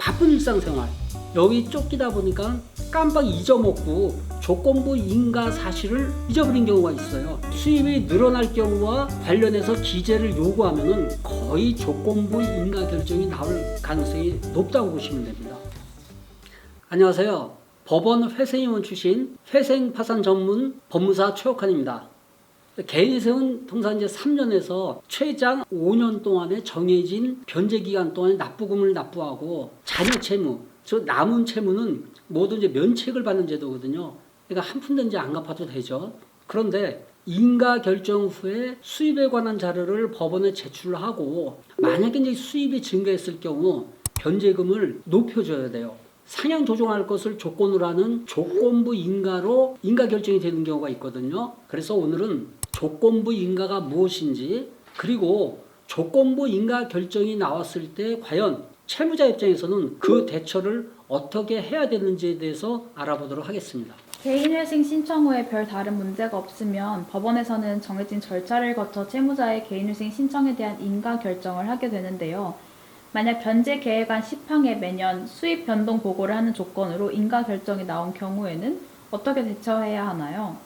바쁜 일상생활 여기 쫓기다 보니까 깜빡 잊어먹고 조건부 인가 사실을 잊어버린 경우가 있어요. 수입이 늘어날 경우와 관련해서 기재를 요구하면은 거의 조건부 인가 결정이 나올 가능성이 높다고 보시면 됩니다. 안녕하세요. 법원 회생위원 출신 회생파산 전문 법무사 최옥환입니다. 개인회생은 통상 이제 3년에서 최장 5년 동안의 정해진 변제 기간 동안에 납부금을 납부하고 잔여 채무, 즉 남은 채무는 모두 이제 면책을 받는 제도거든요. 그러니까 한 푼도 이제 안 갚아도 되죠. 그런데 인가 결정 후에 수입에 관한 자료를 법원에 제출하고 만약에 이제 수입이 증가했을 경우 변제금을 높여줘야 돼요. 상향 조정할 것을 조건으로 하는 조건부 인가로 인가 결정이 되는 경우가 있거든요. 그래서 오늘은 조건부 인가가 무엇인지, 그리고 조건부 인가 결정이 나왔을 때 과연 채무자 입장에서는 그 대처를 어떻게 해야 되는지에 대해서 알아보도록 하겠습니다. 개인회생 신청 후에 별 다른 문제가 없으면 법원에서는 정해진 절차를 거쳐 채무자의 개인회생 신청에 대한 인가 결정을 하게 되는데요. 만약 변제 계획안 10항에 매년 수입 변동 보고를 하는 조건으로 인가 결정이 나온 경우에는 어떻게 대처해야 하나요?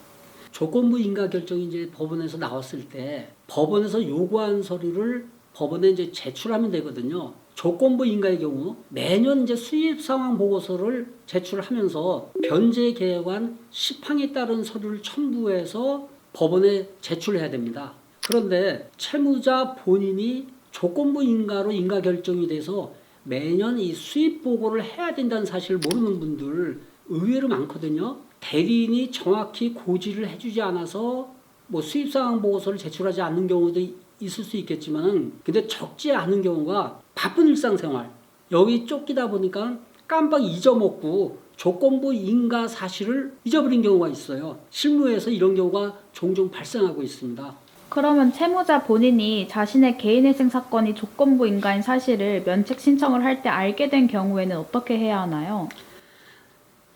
조건부 인가 결정이 이제 법원에서 나왔을 때 법원에서 요구한 서류를 법원에 이제 제출하면 되거든요. 조건부 인가의 경우 매년 이제 수입 상황 보고서를 제출하면서 변제 계획안 10항에 따른 서류를 첨부해서 법원에 제출해야 됩니다. 그런데 채무자 본인이 조건부 인가로 인가 결정이 돼서 매년 이 수입 보고를 해야 된다는 사실을 모르는 분들 의외로 많거든요. 대리인이 정확히 고지를 해주지 않아서 뭐 수입 상황 보고서를 제출하지 않는 경우도 있을 수 있겠지만은, 근데 적지 않은 경우가 바쁜 일상생활 여기 쫓기다 보니까 깜빡 잊어먹고 조건부 인가 사실을 잊어버린 경우가 있어요. 실무에서 이런 경우가 종종 발생하고 있습니다. 그러면 채무자 본인이 자신의 개인회생 사건이 조건부 인가인 사실을 면책 신청을 할 때 알게 된 경우에는 어떻게 해야 하나요?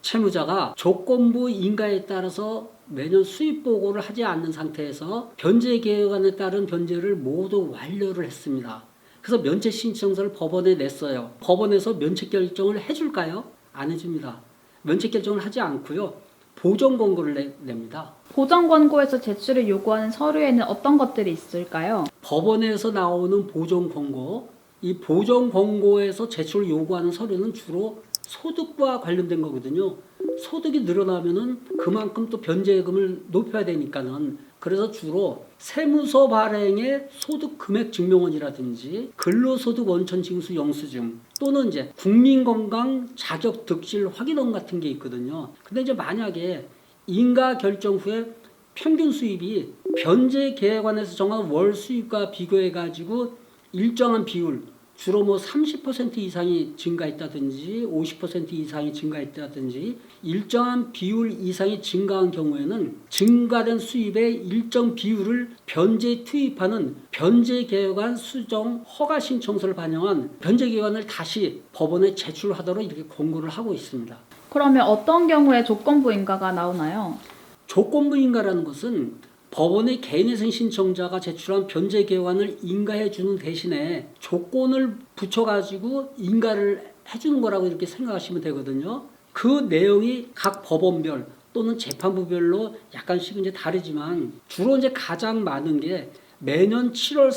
채무자가 조건부 인가에 따라서 매년 수입 보고를 하지 않는 상태에서 변제 계획안에 따른 변제를 모두 완료를 했습니다. 그래서 면책 신청서를 법원에 냈어요. 법원에서 면책 결정을 해줄까요? 안 해줍니다. 면책 결정을 하지 않고요. 보정 권고를 냅니다. 보정 권고에서 제출을 요구하는 서류에는 어떤 것들이 있을까요? 법원에서 나오는 보정 권고, 이 보정 권고에서 제출을 요구하는 서류는 주로 소득과 관련된 거거든요. 소득이 늘어나면은 그만큼 또 변제금을 높여야 되니까는, 그래서 주로 세무서 발행의 소득 금액 증명원이라든지 근로소득 원천 징수 영수증, 또는 이제 국민건강 자격 득실 확인원 같은 게 있거든요. 근데 이제 만약에 인가 결정 후에 평균 수입이 변제 계획안에서 정한 월 수입과 비교해 가지고 일정한 비율, 주로 뭐 30% 이상이 증가했다든지 50% 이상이 증가했다든지 일정한 비율 이상이 증가한 경우에는 증가된 수입의 일정 비율을 변제에 투입하는 변제 계획안 수정 허가 신청서를 반영한 변제 계획안을 다시 법원에 제출하도록 이렇게 권고를 하고 있습니다. 그러면 어떤 경우에 조건부 인가가 나오나요? 조건부 인가라는 것은 법원의 개인회생 신청자가 제출한 변제 계획안을 인가해 주는 대신에 조건을 붙여가지고 인가를 해주는 거라고 이렇게 생각하시면 되거든요. 그 내용이 각 법원별 또는 재판부별로 약간씩 이제 다르지만 주로 이제 가장 많은 게 매년 7월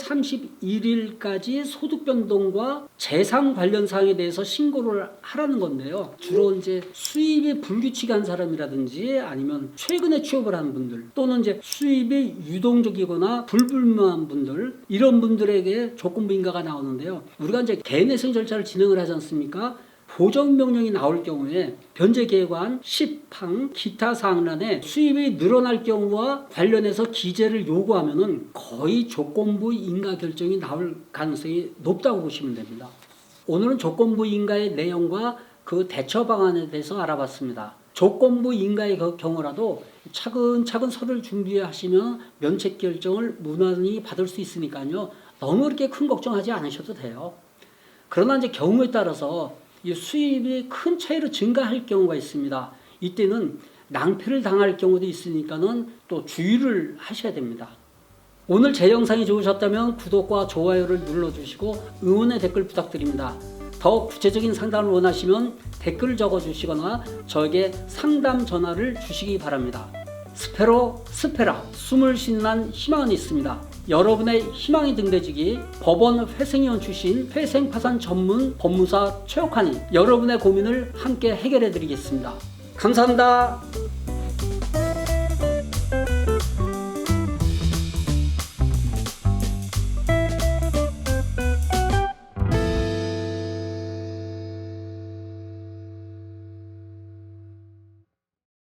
31일까지 소득 변동과 재산 관련 사항에 대해서 신고를 하라는 건데요. 주로 이제 수입이 불규칙한 사람이라든지 아니면 최근에 취업을 한 분들, 또는 이제 수입이 유동적이거나 불분명한 분들, 이런 분들에게 조건부 인가가 나오는데요. 우리가 이제 개인회생 절차를 진행을 하지 않습니까? 보정명령이 나올 경우에 변제계획안 10항 기타 사항란에 수입이 늘어날 경우와 관련해서 기재를 요구하면은 거의 조건부 인가 결정이 나올 가능성이 높다고 보시면 됩니다. 오늘은 조건부 인가의 내용과 그 대처 방안에 대해서 알아봤습니다. 조건부 인가의 경우라도 차근차근 서류를 준비하시면 면책 결정을 무난히 받을 수 있으니까요. 너무 그렇게 큰 걱정하지 않으셔도 돼요. 그러나 이제 경우에 따라서 이 수입이 큰 차이로 증가할 경우가 있습니다. 이때는 낭패를 당할 경우도 있으니까는 또 주의를 하셔야 됩니다. 오늘 제 영상이 좋으셨다면 구독과 좋아요를 눌러주시고 응원의 댓글 부탁드립니다. 더 구체적인 상담을 원하시면 댓글을 적어주시거나 저에게 상담 전화를 주시기 바랍니다. 스페라 숨을 쉰난 희망은 있습니다. 여러분의 희망이 등대지기 법원 회생위원 출신 회생파산 전문 법무사 최옥환이 여러분의 고민을 함께 해결해 드리겠습니다. 감사합니다.